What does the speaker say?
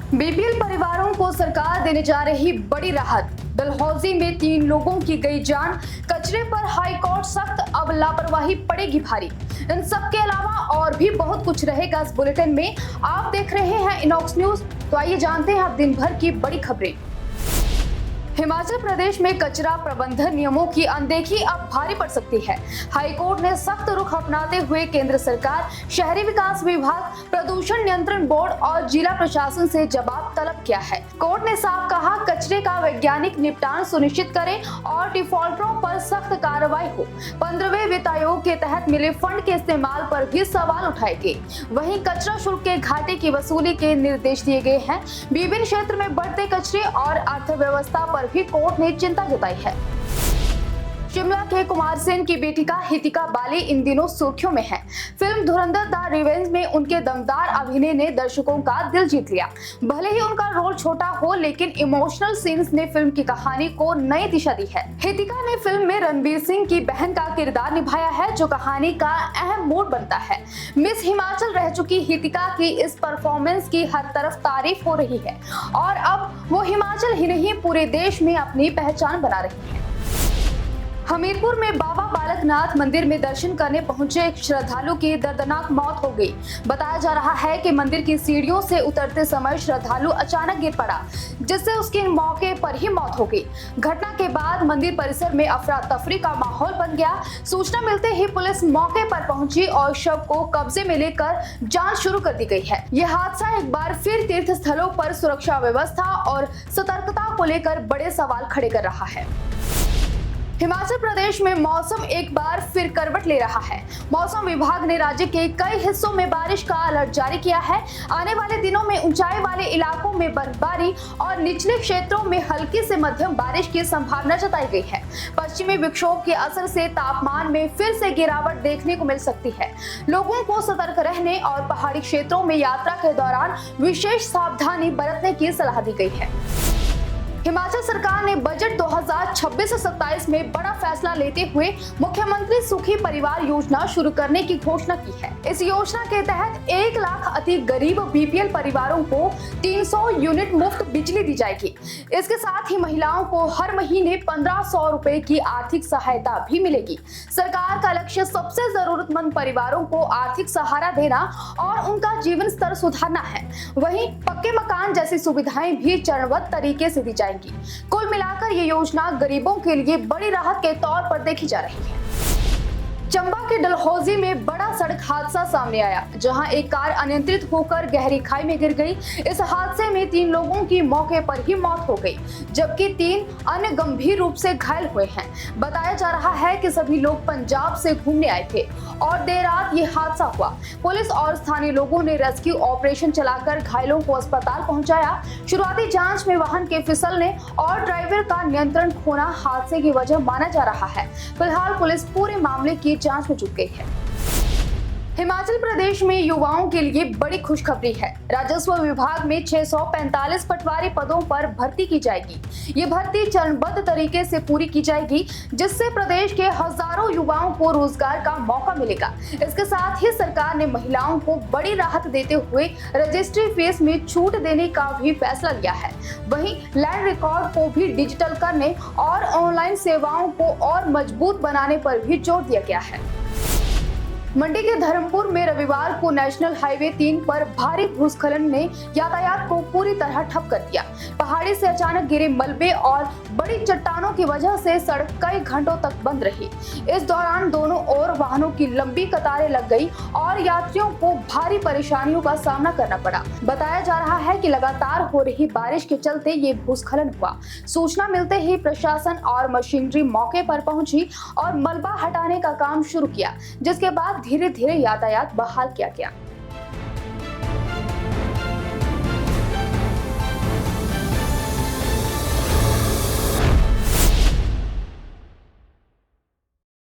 BPL परिवारों को सरकार देने जा रही बड़ी राहत। डलहौजी में 3 लोगों की गई जान, कचरे पर हाईकोर्ट सख्त, अब लापरवाही पड़ेगी भारी। इन सब के अलावा और भी बहुत कुछ रहेगा इस बुलेटिन में। आप देख रहे हैं इनॉक्स न्यूज, तो आइए जानते हैं अब दिन भर की बड़ी खबरें। हिमाचल प्रदेश में कचरा प्रबंधन नियमों की अनदेखी अब भारी पड़ सकती है। हाईकोर्ट ने सख्त रुख अपनाते हुए केंद्र सरकार, शहरी विकास विभाग, प्रदूषण नियंत्रण बोर्ड और जिला प्रशासन से जवाब तलब किया है। कोर्ट ने साफ कहा, कचरे का वैज्ञानिक निपटान सुनिश्चित करें और डिफॉल्टरों पर सख्त कार्रवाई हो। 15वें वित्त आयोग के तहत मिले फंड के इस्तेमाल पर भी सवाल उठाए गए। वहीं कचरा शुल्क के घाटे की वसूली के निर्देश दिए गए हैं। विभिन्न क्षेत्र में बढ़ते कचरे और अर्थव्यवस्था पर भी कोर्ट ने चिंता जताई है। शिमला के कुमार सेन की बेटिका हितिका बाली इन दिनों सुर्खियों में है। फिल्म धुरंधर द रिवेंज में उनके दमदार अभिनय ने दर्शकों का दिल जीत लिया। भले ही उनका रोल छोटा हो, लेकिन इमोशनल सीन्स ने फिल्म की कहानी को नई दिशा दी है। हितिका ने फिल्म में रणबीर सिंह की बहन का किरदार निभाया है, जो कहानी का अहम मोड़ बनता है। मिस हिमाचल रह चुकी हितिका की इस परफॉर्मेंस की हर तरफ तारीफ हो रही है और अब वो हिमाचल ही नहीं, पूरे देश में अपनी पहचान बना रही है। हमीरपुर में बाबा बालकनाथ मंदिर में दर्शन करने पहुंचे एक श्रद्धालु की दर्दनाक मौत हो गई। बताया जा रहा है कि मंदिर की सीढ़ियों से उतरते समय श्रद्धालु अचानक गिर पड़ा, जिससे उसकी मौके पर ही मौत हो गई। घटना के बाद मंदिर परिसर में अफरा तफरी का माहौल बन गया। सूचना मिलते ही पुलिस मौके पर पहुंची और शव को कब्जे में लेकर जांच शुरू कर दी गई है। यह हादसा एक बार फिर तीर्थ स्थलों पर सुरक्षा व्यवस्था और सतर्कता को लेकर बड़े सवाल खड़े कर रहा है। हिमाचल प्रदेश में मौसम एक बार फिर करवट ले रहा है। मौसम विभाग ने राज्य के कई हिस्सों में बारिश का अलर्ट जारी किया है। आने वाले दिनों में ऊंचाई वाले इलाकों में बर्फबारी और निचले क्षेत्रों में हल्की से मध्यम बारिश की संभावना जताई गई है। पश्चिमी विक्षोभ के असर से तापमान में फिर से गिरावट देखने को मिल सकती है। लोगों को सतर्क रहने और पहाड़ी क्षेत्रों में यात्रा के दौरान विशेष सावधानी बरतने की सलाह दी गई है। हिमाचल सरकार ने बजट 2026-27 में बड़ा फैसला लेते हुए मुख्यमंत्री सुखी परिवार योजना शुरू करने की घोषणा की है। इस योजना के तहत 1 लाख अति गरीब बीपीएल परिवारों को 300 यूनिट मुफ्त बिजली दी जाएगी। इसके साथ ही महिलाओं को हर महीने 1500 रुपए की आर्थिक सहायता भी मिलेगी। सरकार का लक्ष्य सबसे जरूरतमंद परिवारों को आर्थिक सहारा देना और उनका जीवन स्तर सुधारना है। वहीं पक्के मकान जैसी सुविधाएं भी चरणबद्ध तरीके से दी जाएंगी। कुल मिलाकर ये योजना गरीबों के लिए बड़ी राहत के तौर पर देखी जा रही है। चंबा के डलहौजी में बड़ा सड़क हादसा सामने आया, जहां एक कार अनियंत्रित होकर गहरी खाई में गिर गई। इस हादसे में 3 लोगों की मौके पर ही मौत हो गई, जबकि 3 अन्य गंभीर रूप से घायल हुए हैं। बताया जा रहा है कि सभी लोग पंजाब से घूमने आए थे और देर रात ये हादसा हुआ। पुलिस और स्थानीय लोगों ने रेस्क्यू ऑपरेशन चलाकर घायलों को अस्पताल पहुंचाया। शुरुआती जांच में वाहन के फिसलने और ड्राइवर का नियंत्रण खोना हादसे की वजह माना जा रहा है। फिलहाल पुलिस पूरे मामले की जांच में जुट गई है। हिमाचल प्रदेश में युवाओं के लिए बड़ी खुशखबरी है। राजस्व विभाग में 645 पटवारी पदों पर भर्ती की जाएगी। ये भर्ती चरणबद्ध तरीके से पूरी की जाएगी, जिससे प्रदेश के हजारों युवाओं को रोजगार का मौका मिलेगा। इसके साथ ही सरकार ने महिलाओं को बड़ी राहत देते हुए रजिस्ट्री फीस में छूट देने का भी फैसला लिया है। वहीं लैंड रिकॉर्ड को भी डिजिटल करने और ऑनलाइन सेवाओं को और मजबूत बनाने पर भी जोर दिया गया है। मंडी के धर्मपुर में रविवार को नेशनल हाईवे 3 पर भारी भूस्खलन ने यातायात को पूरी तरह ठप कर दिया। पहाड़ी से अचानक गिरे मलबे और बड़ी चट्टानों की वजह से सड़क कई घंटों तक बंद रही। इस दौरान दोनों ओर वाहनों की लंबी कतारें लग गई और यात्रियों को भारी परेशानियों का सामना करना पड़ा। बताया जा रहा है कि लगातार हो रही बारिश के चलते ये भूस्खलन हुआ। सूचना मिलते ही प्रशासन और मशीनरी मौके पर पहुंची और मलबा हटाने का काम शुरू किया, जिसके बाद धीरे धीरे यातायात बहाल किया गया।